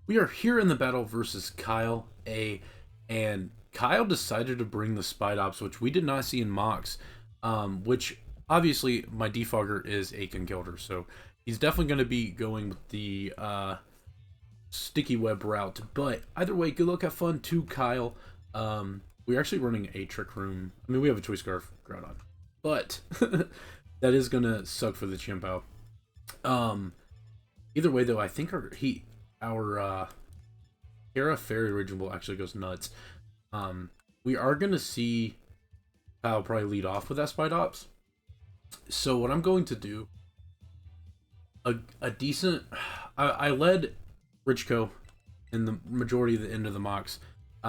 We are here in the battle versus Kyle A. And Kyle decided to bring the Spite Ops, which we did not see in mocks. Which obviously my defogger is a Killder, so he's definitely going to be going with the sticky web route. But either way, good luck, have fun to Kyle. We're actually running a trick room. I mean, we have a choice scarf Groudon, but that is gonna suck for the Chimpo. Either way though, I think our Terra Fairy Original actually goes nuts. We are gonna see Kyle probably lead off with that Spite Ops. So what I'm going to do, a decent, I led Richco in the majority of the end of the mocks.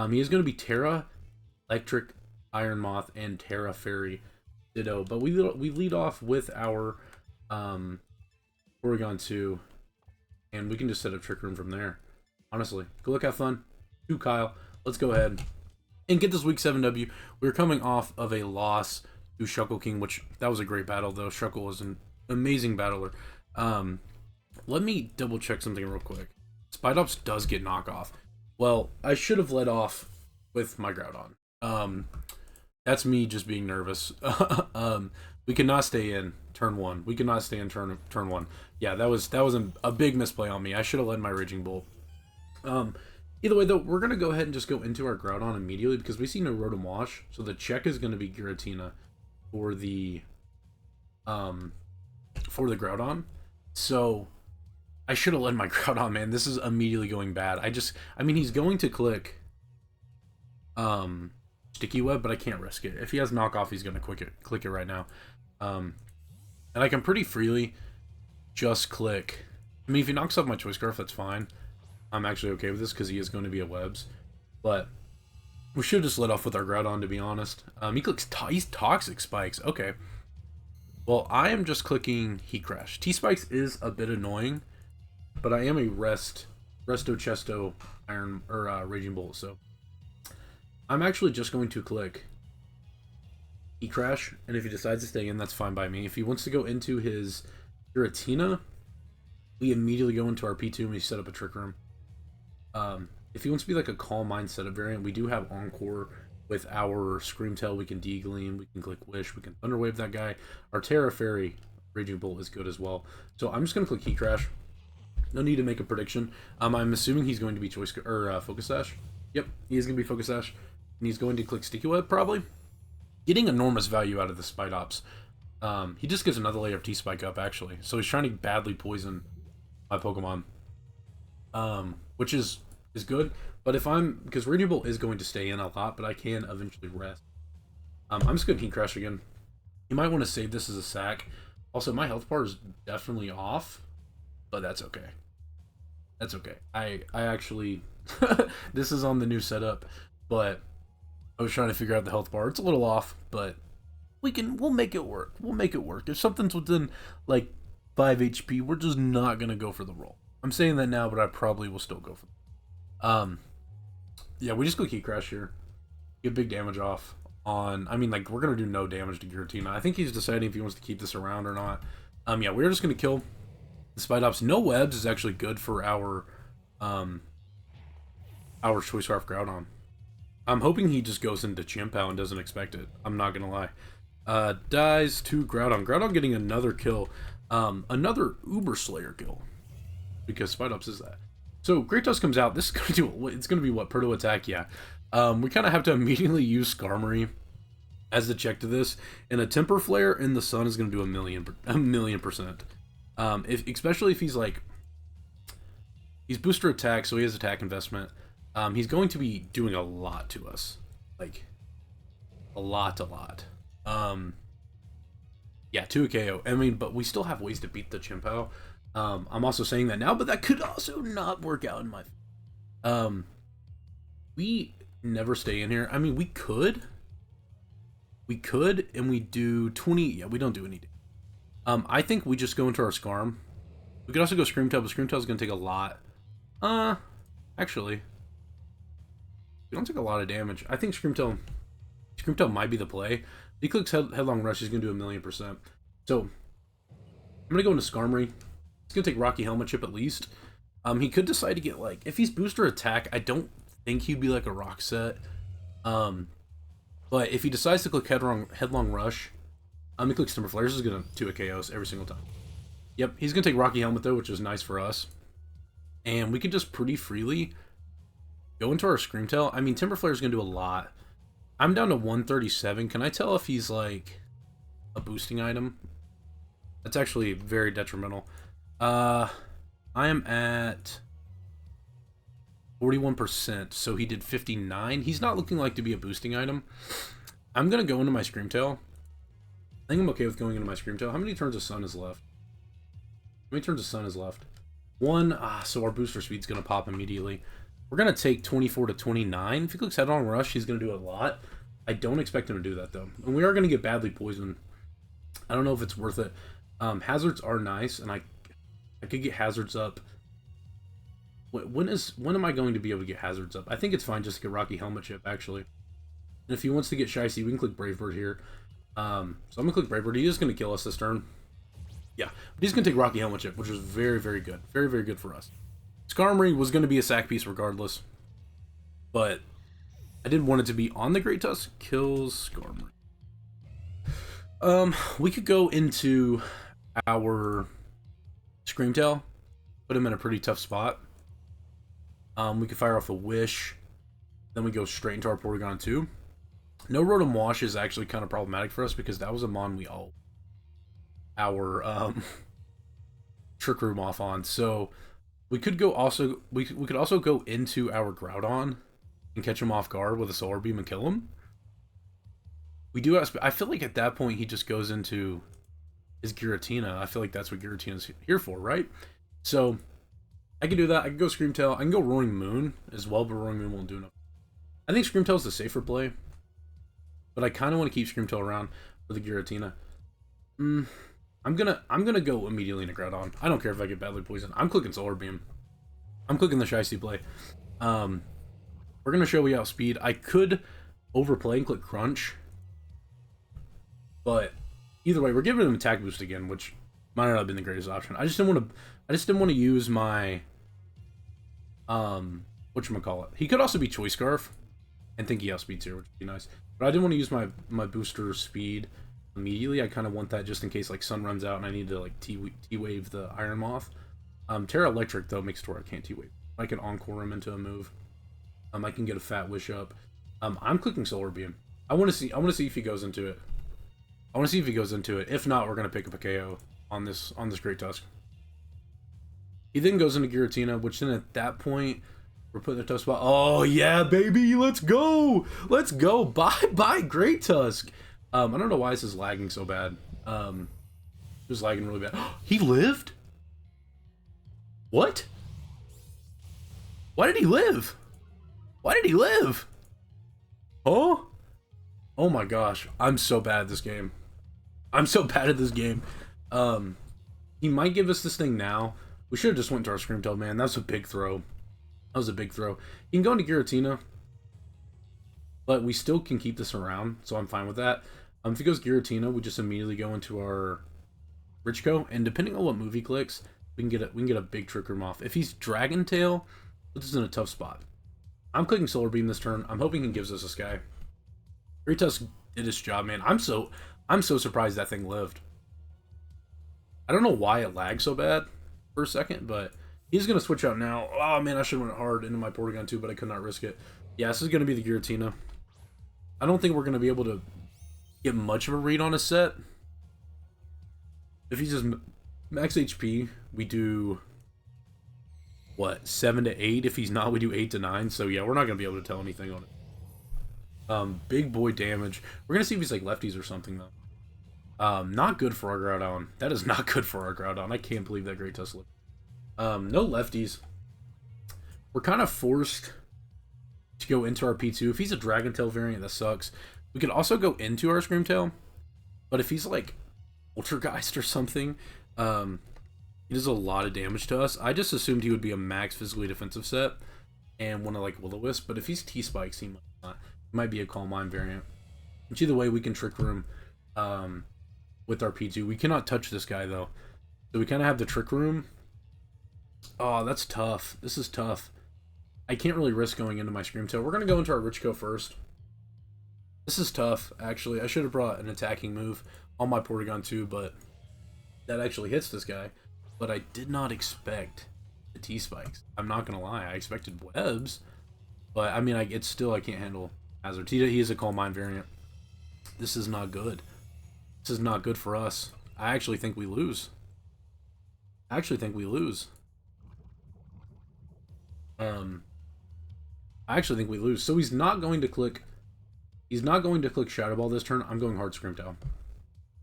He is going to be Terra, Electric, Iron Moth, and Terra Fairy Ditto. But we lead off with our Oregon 2, and we can just set up Trick Room from there. Honestly, good luck, have fun. To Kyle, let's go ahead and get this Week 7 W. We're coming off of a loss to Shuckle King, which that was a great battle, though. Shuckle was an amazing battler. Let me double check something real quick. Spite Ops does get knockoff. Well, I should have led off with my Groudon. That's me just being nervous. We cannot stay in turn 1. We cannot stay in turn 1. Yeah, that was a big misplay on me. I should have led my Raging Bolt. Either way, though, we're going to go ahead and just go into our Groudon immediately because we see no Rotom Wash. So the check is going to be Giratina for the Groudon. So I should have led my Groudon, man. This is immediately going bad. I mean, he's going to click Sticky Web, but I can't risk it. If he has knockoff, he's going to click it right now. And I can pretty freely just click. I mean, if he knocks off my Choice Scarf, that's fine. I'm actually okay with this because he is going to be a Webs. But we should just let off with our Groudon, to be honest. He clicks, he's Toxic Spikes. Okay. Well, I am just clicking Heat Crash. T-Spikes is a bit annoying, but I am a Resto Chesto Iron or Raging Bolt, so I'm actually just going to click Heat Crash, and if he decides to stay in, that's fine by me. If he wants to go into his Giratina, we immediately go into our P2 and we set up a Trick Room. If he wants to be like a Calm Mind setup variant, we do have Encore with our Screamtail. We can D-Gleam, we can click Wish, we can Thunderwave that guy. Our Terra Fairy Raging Bolt is good as well. So I'm just going to click Heat Crash. No need to make a prediction. I'm assuming he's going to be Focus Sash. Yep, he is going to be Focus Sash. And he's going to click Sticky Web, probably. Getting enormous value out of the Spite Ops. He just gets another layer of T-Spike up, actually. So he's trying to badly poison my Pokemon. Which is good. But because Raging Bolt is going to stay in a lot, but I can eventually rest. I'm just going to Heat Crash again. You might want to save this as a sack. Also, my health bar is definitely off, but that's okay. That's okay. I actually, this is on the new setup, but I was trying to figure out the health bar. It's a little off, but we'll make it work. We'll make it work. If something's within like 5 HP, we're just not gonna go for the roll. I'm saying that now, but I probably will still go for yeah, we just go Heat Crash here. Get big damage off on, I mean, like, we're gonna do no damage to Giratina. I think he's deciding if he wants to keep this around or not. Yeah, we're just gonna kill the Spite Ops. No Webs is actually good for our Choice Scarf Groudon. I'm hoping he just goes into Chimpow and doesn't expect it. I'm not gonna lie. Dies to Groudon. Groudon getting another kill. Another Uber Slayer kill. Because Spite Ops is that. So Great Tusk comes out. This is gonna do. It's gonna be what, Proto Attack? Yeah. We kind of have to immediately use Skarmory as the check to this, and a Temper Flare in the Sun is gonna do a million percent. Especially if he's like, he's booster attack, so he has attack investment. He's going to be doing a lot to us, like a lot. Yeah, 2 KO. I mean, but we still have ways to beat the Chimpo. I'm also saying that now, but that could also not work out in my. We never stay in here. I mean, we could, and we do 20. Yeah, we don't do any. I think we just go into our Skarm. We could also go Screamtail, but Screamtail's gonna take a lot. Actually, we don't take a lot of damage. I think Screamtail might be the play. If he clicks Headlong Rush, he's gonna do a million%. So I'm gonna go into Skarmory. It's gonna take Rocky Helmet Chip at least. He could decide to get, like, if he's booster attack, I don't think he'd be like a rock set. But if he decides to click headlong rush, he clicks Timber Flare. This is gonna 2 KOs every single time. Yep, he's gonna take Rocky Helmet though, which is nice for us. And we can just pretty freely go into our Screamtail. I mean, Timber Flare is gonna do a lot. I'm down to 137. Can I tell if he's like a boosting item? That's actually very detrimental. I am at 41%, so he did 59. He's not looking like to be a boosting item. I'm gonna go into my Screamtail. I think I'm okay with going into my Screamtail. How many turns of Sun is left? How many turns of Sun is left? 1. So our booster speed's gonna pop immediately. We're gonna take 24 to 29. If he clicks Headlong Rush, he's gonna do a lot. I don't expect him to do that though. And we are gonna get badly poisoned. I don't know if it's worth it. Hazards are nice, and I could get hazards up. When am I going to be able to get hazards up? I think it's fine just to get Rocky Helmet Chip, actually. And if he wants to get Shicey, we can click Brave Bird here. So I'm going to click Brave Bird. He is going to kill us this turn. Yeah, but he's going to take Rocky Helmet Chip, which is very, very good. Very, very good for us. Skarmory was going to be a sack piece regardless. But I didn't want it to be on the Great Tusk. Kills Skarmory. We could go into our Screamtail. Put him in a pretty tough spot. We could fire off a Wish. Then we go straight into our Porygon 2. No Rotom Wash is actually kind of problematic for us because that was a Mon we all our Trick Room off on. So we could go also we could also go into our Groudon and catch him off guard with a Solar Beam and kill him. We do have, I feel like at that point he just goes into his Giratina. I feel like that's what Giratina's here for, right? So I can do that. I can go Screamtail. I can go Roaring Moon as well, but Roaring Moon won't do enough. I think Screamtail's the safer play, but I kind of want to keep Screamtail around for the Giratina. I'm gonna go immediately into Groudon. I don't care if I get badly poisoned. I'm clicking Solar Beam. I'm clicking the Shicey play. We're gonna show we outspeed. I could overplay and click Crunch, but either way, we're giving him attack boost again, which might not have been the greatest option. I just didn't want to use my whatchamacallit. He could also be Choice Scarf and think he outspeeds here, which would be nice. But I didn't want to use my booster speed immediately. I kind of want that just in case like Sun runs out and I need to like T-Wave the Iron Moth. Terra Electric though makes it where I can't T-Wave. I can Encore him into a move. I can get a Fat Wish up. I'm clicking Solar Beam. I want to see if he goes into it. I want to see if he goes into it. If not, we're gonna pick up a KO on this Great Tusk. He then goes into Giratina, which then at that point we're putting the tough spot. Oh yeah, baby, let's go, let's go. Bye, Great Tusk. I don't know why this is lagging so bad. It was lagging really bad. He lived? What? Why did he live? Why did he live? Oh? Oh my gosh, I'm so bad at this game. I'm so bad at this game. He might give us this thing now. We should have just went to our Screamtail, man. That's a big throw. That was a big throw. He can go into Giratina, but we still can keep this around, so I'm fine with that. If he goes Giratina, we just immediately go into our Richco, and depending on what move he clicks, we can get a big Trick Room off. If he's Dragon Tail, this is in a tough spot. I'm clicking Solar Beam this turn. I'm hoping he gives us a Sky. Great Tusk did his job, man. I'm so surprised that thing lived. I don't know why it lagged so bad for a second, but he's gonna switch out now. Oh man, I should have went hard into my Porygon 2, but I could not risk it. Yeah, this is gonna be the Giratina. I don't think we're gonna be able to get much of a read on a set. If he's just max HP, we do what, 7 to 8? If he's not, we do 8 to 9. So yeah, we're not gonna be able to tell anything on it. Big boy damage. We're gonna see if he's like lefties or something though. Not good for our Groudon. That is not good for our Groudon. I can't believe that Great Tusk lived. No lefties. We're kind of forced to go into our P2. If he's a Dragon Tail variant, that sucks. We could also go into our Screamtail, but if he's like Ultrageist or something, he does a lot of damage to us. I just assumed he would be a max physically defensive set and one of like Will-O-Wisp, but if he's T-Spikes, he might not. He might be a Calm Mind variant. Which either way, we can Trick Room with our P2. We cannot touch this guy though, so we kind of have the Trick Room Oh, that's tough. This is tough. I can't really risk going into my Screamtail. We're going to go into our Richco first. This is tough, actually. I should have brought an attacking move on my Porygon too, but that actually hits this guy. But I did not expect the T-Spikes. I'm not going to lie. I expected webs, but I mean, it's still, I can't handle Hazard. He is a Calm Mind variant. This is not good. This is not good for us. I actually think we lose. I actually think we lose. I actually think we lose. So he's not going to click. He's not going to click Shadow Ball this turn. I'm going Hard Screamtail.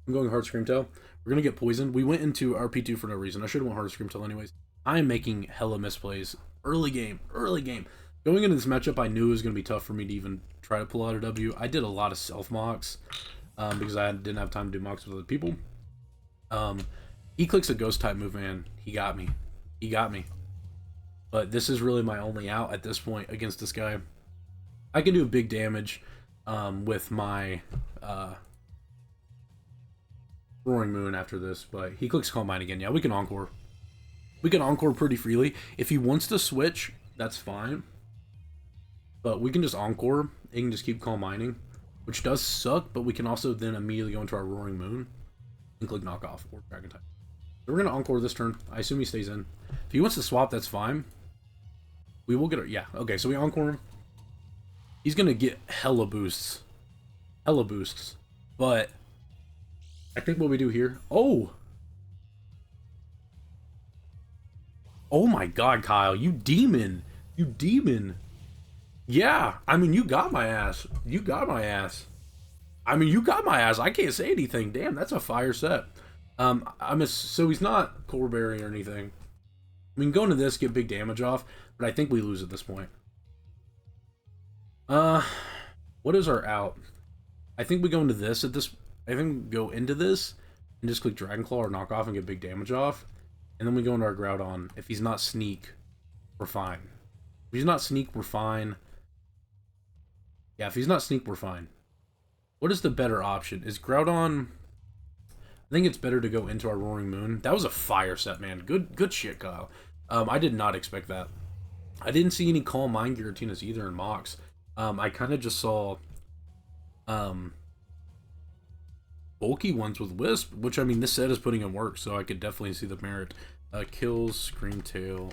I'm going Hard Screamtail. We're gonna get poisoned. We went into RP2 for no reason. I should have went Hard Screamtail anyways. I am making hella misplays. Early game. Early game. Going into this matchup, I knew it was gonna be tough for me to even try to pull out a W. I did a lot of self mocks because I didn't have time to do mocks with other people. He clicks a Ghost type move, man. He got me. He got me. But this is really my only out at this point against this guy. I can do big damage with my Roaring Moon after this, but he clicks Calm Mind again. Yeah, we can Encore. We can Encore pretty freely. If he wants to switch, that's fine. But we can just Encore. He can just keep Calm Minding, which does suck, but we can also then immediately go into our Roaring Moon and click Knockoff or Dragon type. So we're going to Encore this turn. I assume he stays in. If he wants to swap, that's fine. We will get it. Yeah, okay, so we Encore him. He's going to get hella boosts. Hella boosts. But I think what we do here... Oh! Oh my god, Kyle. You demon. You demon. Yeah, I mean, you got my ass. You got my ass. I mean, you got my ass. I can't say anything. Damn, that's a fire set. So he's not Core Berry or anything. We can go into this, get big damage off, but I think we lose at this point. What is our out? I think we go into this at this. I think we go into this and just click Dragon Claw or Knock Off and get big damage off, and then we go into our Groudon. If he's not Sneak, we're fine. If he's not Sneak, we're fine. Yeah, if he's not Sneak, we're fine. What is the better option? Is Groudon... I think it's better to go into our Roaring Moon. That was a fire set, man. Good shit, Kyle. I did not expect that. I didn't see any Calm Mind Giratinas either in mocks. I kind of just saw bulky ones with Wisp, which, I mean, this set is putting in work, so I could definitely see the merit. Kills, Screamtail.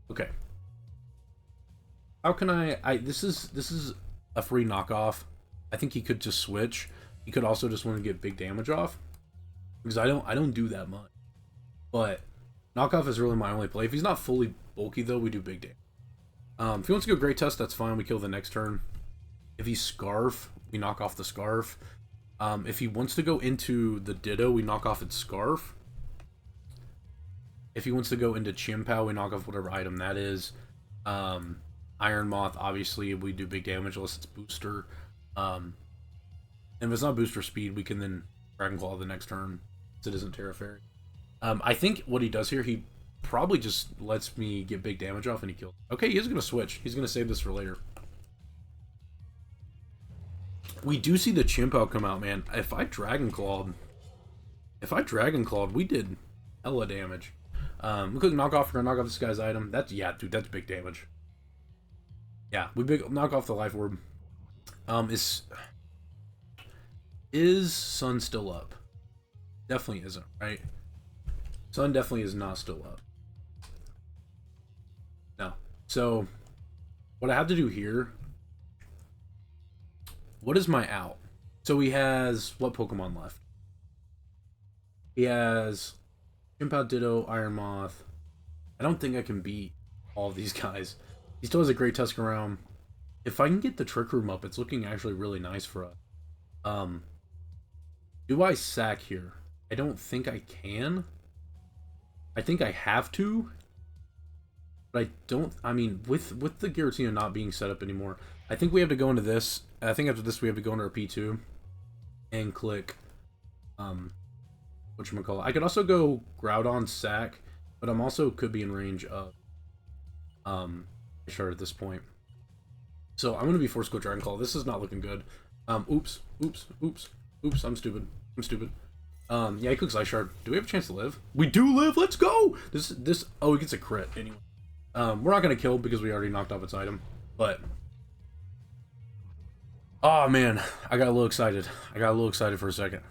Okay. How can this is a free knockoff. I think he could just switch. He could also just want to get big damage off, because I don't do that much. But knockoff is really my only play. If he's not fully bulky though, we do big damage. If he wants to go Great Test, that's fine. We kill the next turn. If he's Scarf, we knock off the Scarf. If he wants to go into the Ditto, we knock off its Scarf. If he wants to go into Chimpow, we knock off whatever item that is. Iron Moth, obviously, we do big damage unless it's Booster. And if it's not Booster Speed, we can then Dragon Claw the next turn. It isn't Terra Fairy. I think what he does here, he probably just lets me get big damage off and he kills. Okay, he is going to switch. He's going to save this for later. We do see the Chimpow come out, man. If I Dragon Clawed, we did hella damage. We could knock off. We're gonna knock off this guy's item. Yeah, dude, that's big damage. Yeah, we knock off the Life Orb. Is Sun still up? Definitely isn't, right? Sun definitely is not still up. No. So, what I have to do here... What is my out? So he has... What Pokemon left? He has... Chimpow, Ditto, Iron Moth. I don't think I can beat all of these guys. He still has a Great Tuscarora. If I can get the Trick Room up, it's looking actually really nice for us. Do I sack here? I don't think I can. I think I have to. But I don't... I mean, with the Giratina not being set up anymore, I think we have to go into this. I think after this we have to go into our P2 and click... whatchamacallit. I could also go Groudon sack, but I'm also could be in range of Shard at this point. So I'm gonna be forced to go Dragon Claw. This is not looking good. Oops, I'm stupid. Yeah, he clicks Ice Shard. Do we have a chance to live? We do live. Let's go. This. Oh, he gets a crit anyway. We're not gonna kill because we already knocked off its item. But oh man, I got a little excited. I got a little excited for a second.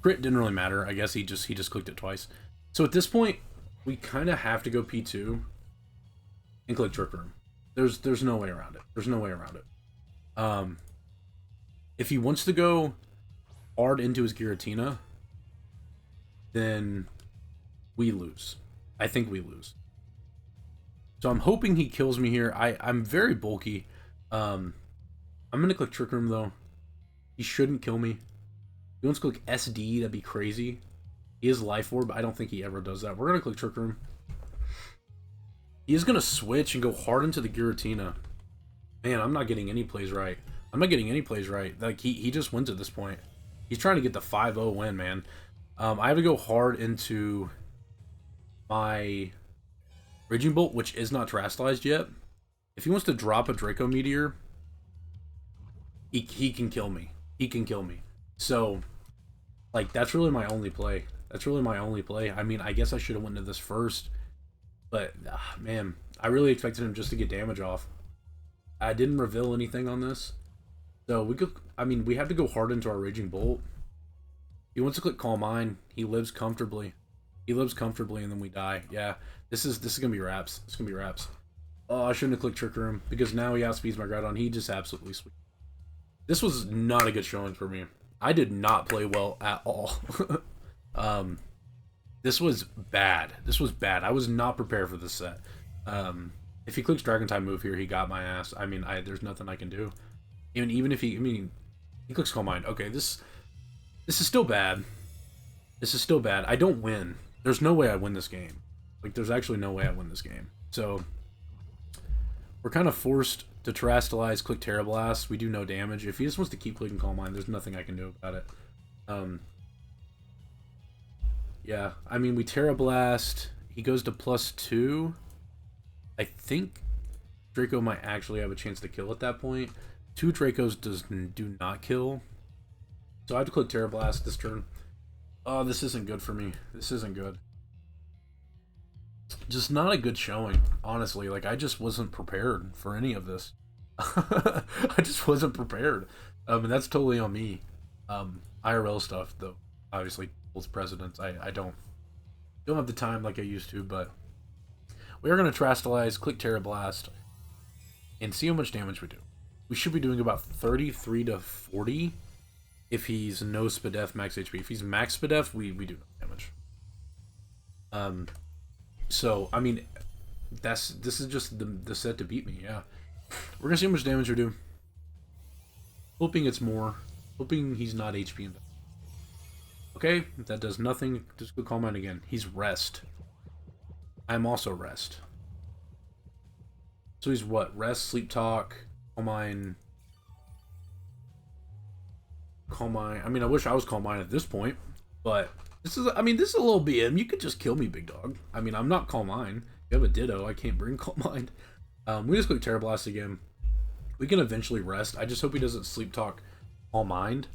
Crit didn't really matter. I guess he just clicked it twice. So at this point, we kind of have to go P2 and click Trick Room. There's no way around it. There's no way around it. If he wants to go hard into his Giratina, then we lose. I think we lose. So I'm hoping he kills me here. I'm very bulky. I'm gonna click Trick Room though. He shouldn't kill me. He wants to click SD, that'd be crazy. He is Life Orb, I don't think he ever does that. We're gonna click Trick Room. He is gonna switch and go hard into the Giratina. Man, I'm not getting any plays right. I'm not getting any plays right. Like he just wins at this point. He's trying to get the 5-0 win, man. I have to go hard into my Raging Bolt, which is not terastallized yet. If he wants to drop a Draco Meteor, he can kill me. He can kill me. So, like, that's really my only play. That's really my only play. I mean, I guess I should have went into this first. But, man, I really expected him just to get damage off. I didn't reveal anything on this. So, we could, I mean, we have to go hard into our Raging Bolt. He wants to click Calm Mind. He lives comfortably. He lives comfortably, and then we die. Yeah, this is gonna be wraps. This is gonna be wraps. Oh, I shouldn't have clicked Trick Room because now he outspeeds my Groudon. He just absolutely sweet. This was not a good showing for me. I did not play well at all. This was bad. This was bad. I was not prepared for this set. If he clicks Dragon Type move here, he got my ass. I mean, there's nothing I can do. Even if he, I mean, he clicks Calm Mind. Okay, this is still bad. This is still bad. I don't win. There's no way I win this game. Like, there's actually no way I win this game. So, we're kind of forced to Terastallize, click Terra Blast. We do no damage. If he just wants to keep clicking Calm Mind, there's nothing I can do about it. Yeah, I mean, we Terra Blast. He goes to +2. I think Draco might actually have a chance to kill at that point. 2 Dracos do not kill. So I have to click Terra Blast this turn. Oh, this isn't good for me. This isn't good. Just not a good showing, honestly. Like, I just wasn't prepared for any of this. I just wasn't prepared. And that's totally on me. IRL stuff, though, obviously holds precedence. I don't have the time like I used to, but we are going to Terastallize, click Terra Blast, and see how much damage we do. We should be doing about 33 to 40 if he's no Spadef max HP. If he's max Spadef, we do no damage. So, I mean, this is just the set to beat me, yeah. We're gonna see how much damage we do. Hoping it's more. Hoping he's not HP in. Okay, if that does nothing, just go Calm Mind again. He's Rest. I'm also Rest. So he's what? Rest, Sleep Talk, Calm Mind. Calm Mind. I mean, I wish I was Calm Mind at this point, but this is, I mean, this is a little BM. You could just kill me, big dog. I mean, I'm not Calm Mind. You have a Ditto. I can't bring Calm Mind. We just click Terra Blast again. We can eventually Rest. I just hope he doesn't Sleep Talk Calm Mind.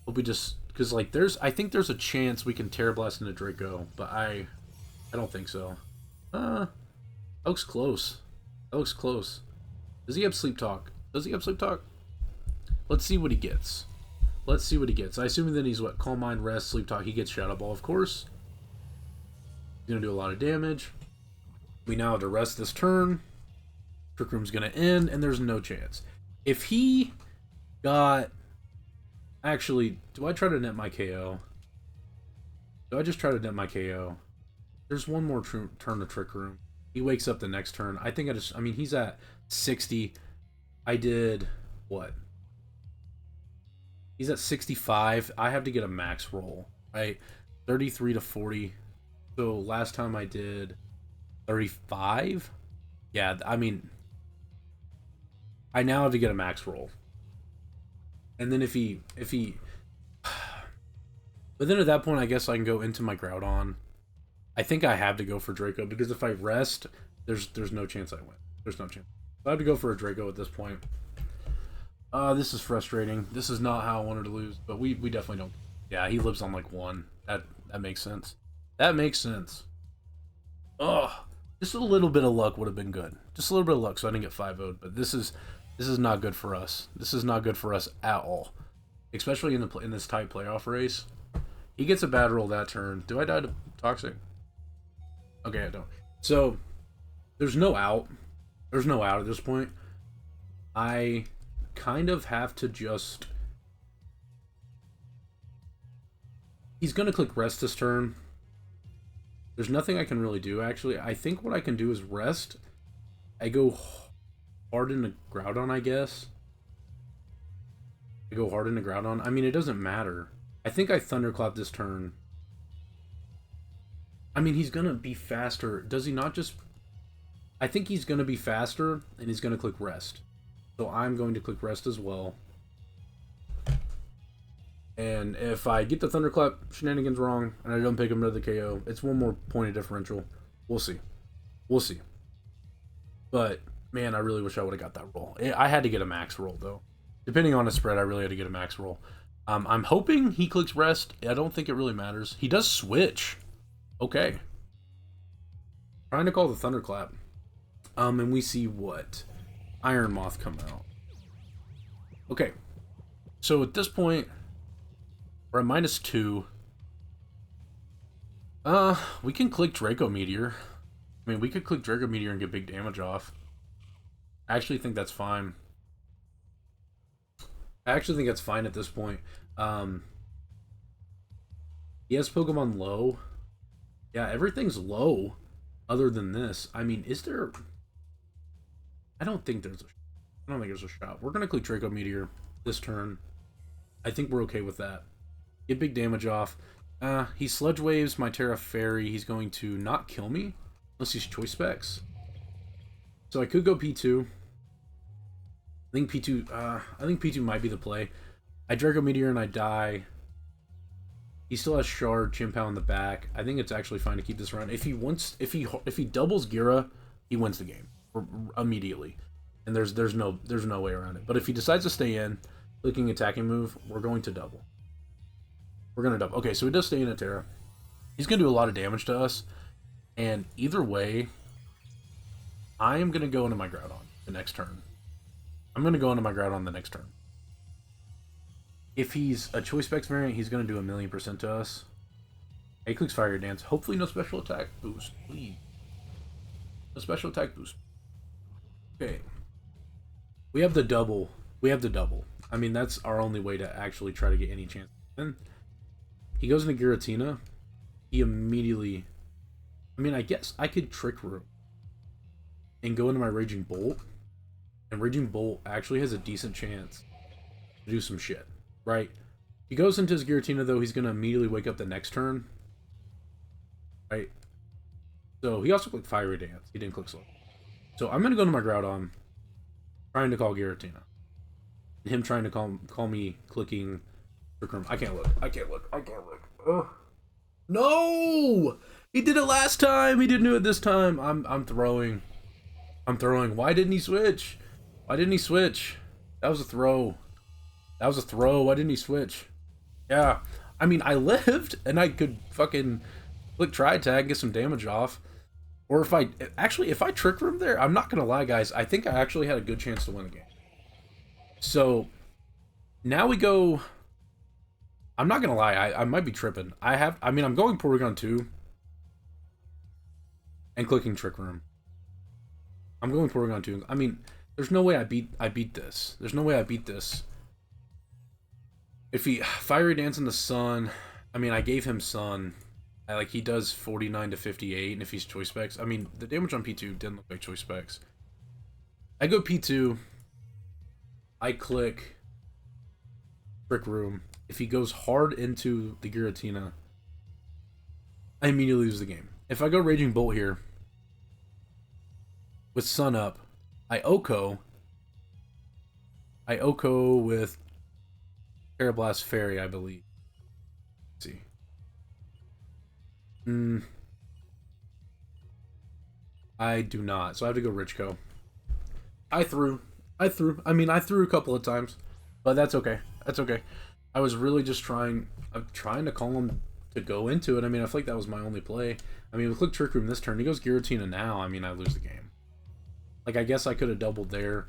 Hope we just, because like I think there's a chance we can Terra Blast into Draco, but I don't think so. That looks close. That looks close. Does he have Sleep Talk? Does he have Sleep Talk? Let's see what he gets. Let's see what he gets. I assume that he's what? Calm Mind, Rest, Sleep Talk. He gets Shadow Ball, of course. He's going to do a lot of damage. We now have to Rest this turn. Trick Room's going to end, and there's no chance. If he got... Actually, do I try to net my KO? Do I just try to net my KO? There's one more turn to Trick Room. He wakes up the next turn. I think I mean, he's at 60. I did... What? He's at 65. I have to get a max roll, right? 33 to 40. So last time I did 35. Yeah, I mean, I now have to get a max roll. And then if he, but then at that point, I guess I can go into my Groudon. I think I have to go for Draco because if I Rest, there's no chance I win. There's no chance. So I have to go for a Draco at this point. This is frustrating. This is not how I wanted to lose, but we definitely don't. Yeah, he lives on like 1. That makes sense. That makes sense. Ugh. Just a little bit of luck would have been good. Just a little bit of luck so I didn't get 5-0'd, but this is not good for us. This is not good for us at all. Especially in this tight playoff race. He gets a bad roll that turn. Do I die to Toxic? Okay, I don't. So, there's no out. There's no out at this point. I kind of have to just... He's going to click rest this turn. There's nothing I can really do, actually. I think what I can do is rest. I go hard into Groudon, I guess. I go hard into Groudon. I mean, it doesn't matter. I think I Thunderclap this turn. I mean, he's going to be faster. Does he not just... I think he's going to be faster, and he's going to click rest. So I'm going to click rest as well. And if I get the Thunderclap shenanigans wrong, and I don't pick him to the KO, it's 1 more point of differential. We'll see. We'll see. But, man, I really wish I would have got that roll. I had to get a max roll, though. Depending on the spread, I really had to get a max roll. I'm hoping he clicks rest. I don't think it really matters. He does switch. Okay. Trying to call the Thunderclap. And we see what? Iron Moth come out. Okay. So at this point, we're at -2. We can click Draco Meteor. I mean, we could click Draco Meteor and get big damage off. I actually think that's fine. I actually think that's fine at this point. He has Pokemon low. Yeah, everything's low other than this. I mean, is there... I don't think there's a shot. We're going to click Draco Meteor this turn. I think we're okay with that. Get big damage off. He Sludge Waves my Terra Fairy. He's going to not kill me unless he's Choice Specs. So I could go P2. I think P2 might be the play. I Draco Meteor and I die. He still has Shard, Chimpow in the back. I think it's actually fine to keep this around. If he doubles Gira, he wins the game immediately. And there's no way around it. But if he decides to stay in, clicking attacking move, we're going to double. We're going to double. Okay, so he does stay in a Terra. He's going to do a lot of damage to us. And either way, I am going to go into my Groudon the next turn. I'm going to go into my Groudon the next turn. If he's a Choice Specs variant, he's going to do 1,000,000% to us. He clicks Fire Dance. Hopefully no special attack boost, please. No special attack boost. Okay. We have the double. We have the double. I mean, that's our only way to actually try to get any chance. And he goes into Giratina. He immediately... I mean, I guess I could Trick Room and go into my Raging Bolt. And Raging Bolt actually has a decent chance to do some shit, right? He goes into his Giratina, though. He's going to immediately wake up the next turn, right? So he also clicked Fiery Dance. He didn't click Slow. So I'm going to go to my Groudon, trying to call Giratina. And him trying to call me clicking Trick Room. I can't look. I can't look. I can't look. Ugh. No! He did it last time. He didn't do it this time. I'm throwing. I'm throwing. Why didn't he switch? Why didn't he switch? That was a throw. That was a throw. Why didn't he switch? Yeah. I mean, I lived, and I could fucking click Tri-Attack and get some damage off. Or if I... Actually, if I Trick Room there, I'm not going to lie, guys. I think I actually had a good chance to win the game. So, now we go... I'm not going to lie. I might be tripping. I mean, I'm going Porygon 2. And clicking Trick Room. I'm going Porygon 2. I mean... There's no way I beat this. There's no way I beat this. If he Fiery Dance in the Sun, I mean, I gave him Sun. He does 49 to 58, and if he's Choice Specs, I mean, the damage on P2 didn't look like Choice Specs. I go P2. I click Trick Room. If he goes hard into the Giratina, I immediately lose the game. If I go Raging Bolt here, with Sun up, I Oko with Terrablast Fairy, I believe. Let's see. I do not, so I have to go Richco. I threw. I threw. I mean, I threw a couple of times, but that's okay. That's okay. I was really just trying. I'm trying to call him to go into it. I mean, I feel like that was my only play. I mean, we click Trick Room this turn. He goes Giratina now. I mean, I lose the game. Like, I guess I could have doubled there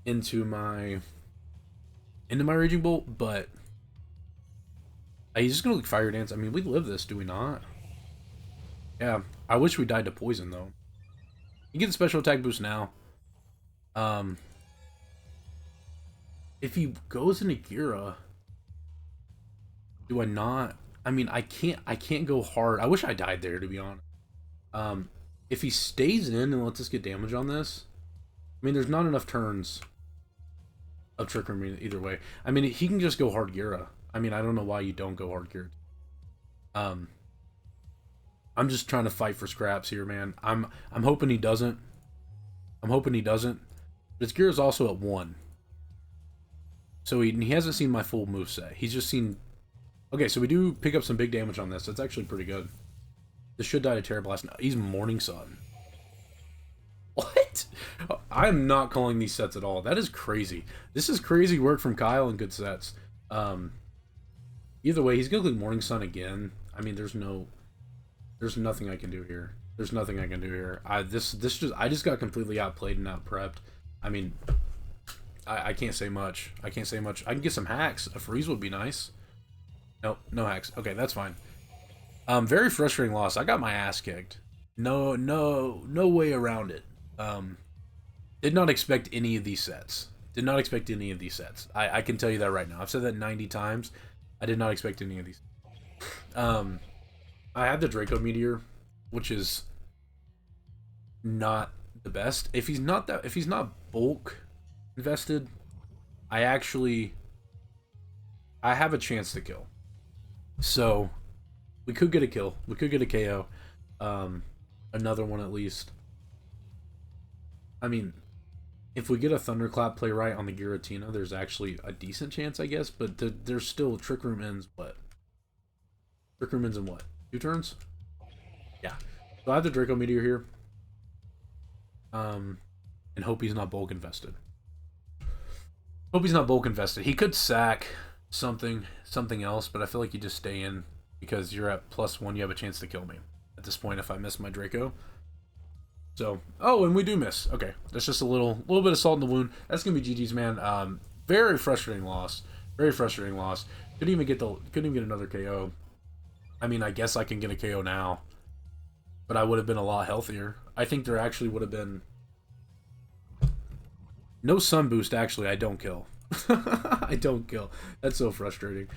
into my Raging Bolt, but he's just gonna look Fire Dance. I mean, we live this, do we not? Yeah. I wish we died to poison though. You get the special attack boost now. If he goes into Gira, do I not? I mean, I can't go hard. I wish I died there, to be honest. If he stays in and lets us get damage on this, I mean, there's not enough turns of Trick Room either way. I mean, he can just go hard Gira. I mean, I don't know why you don't go hard Gira. I'm just trying to fight for scraps here, man. I'm hoping he doesn't. I'm hoping he doesn't. But his Gira's also at 1. So he hasn't seen my full moveset. He's just seen... Okay, so we do pick up some big damage on this. That's actually pretty good. This should die to Terra Blast. No, he's Morning Sun. What? I'm not calling these sets at all. That is crazy. This is crazy work from Kyle and good sets. Either way, he's going to click Morning Sun again. I mean, there's nothing I can do here. There's nothing I can do here. I just got completely outplayed and outprepped. I mean, I can't say much. I can't say much. I can get some hacks. A freeze would be nice. Nope, no hacks. Okay, that's fine. Very frustrating loss. I got my ass kicked. No way around it. Did not expect any of these sets. Did not expect any of these sets. I can tell you that right now. I've said that 90 times. I did not expect any of these. I had the Draco Meteor, which is not the best. If he's not bulk invested, I have a chance to kill. So we could get a kill. We could get a KO. Another one at least. I mean, if we get a Thunderclap play right on the Giratina, there's actually a decent chance, I guess. But there's still Trick Room ends what? Trick Room ends in what? 2 turns? Yeah. So I have the Draco Meteor here. And hope he's not bulk invested. Hope he's not bulk invested. He could sack something else, but I feel like you just stay in because you're at +1. You have a chance to kill me at this point if I miss my Draco. So, oh, and we do miss. Okay, that's just a little bit of salt in the wound. That's gonna be GG's, man. Very frustrating loss. Very frustrating loss. Couldn't even get another KO. I mean, I guess I can get a KO now, but I would have been a lot healthier. I think there actually would have been no sun boost. Actually, I don't kill. I don't kill. That's so frustrating.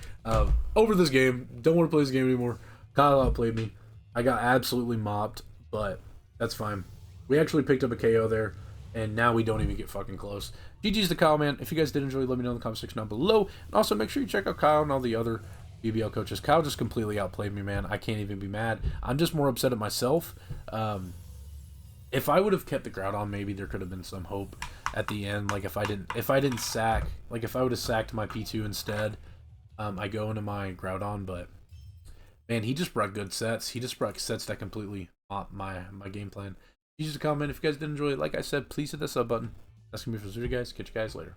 Over this game. Don't want to play this game anymore. Kyle outplayed me. I got absolutely mopped, but that's fine. We actually picked up a KO there, and now we don't even get fucking close. GG's to Kyle, man. If you guys did enjoy, let me know in the comment section down below. And also, make sure you check out Kyle and all the other BBL coaches. Kyle just completely outplayed me, man. I can't even be mad. I'm just more upset at myself. If I would have kept the Groudon, maybe there could have been some hope at the end. Like if I didn't sack, like if I would have sacked my P2 instead, I go into my Groudon. But man, he just brought good sets. He just brought sets that completely off my game plan. You just comment if you guys did enjoy it. Like I said, please hit that sub button. That's gonna be for you guys. Catch you guys later.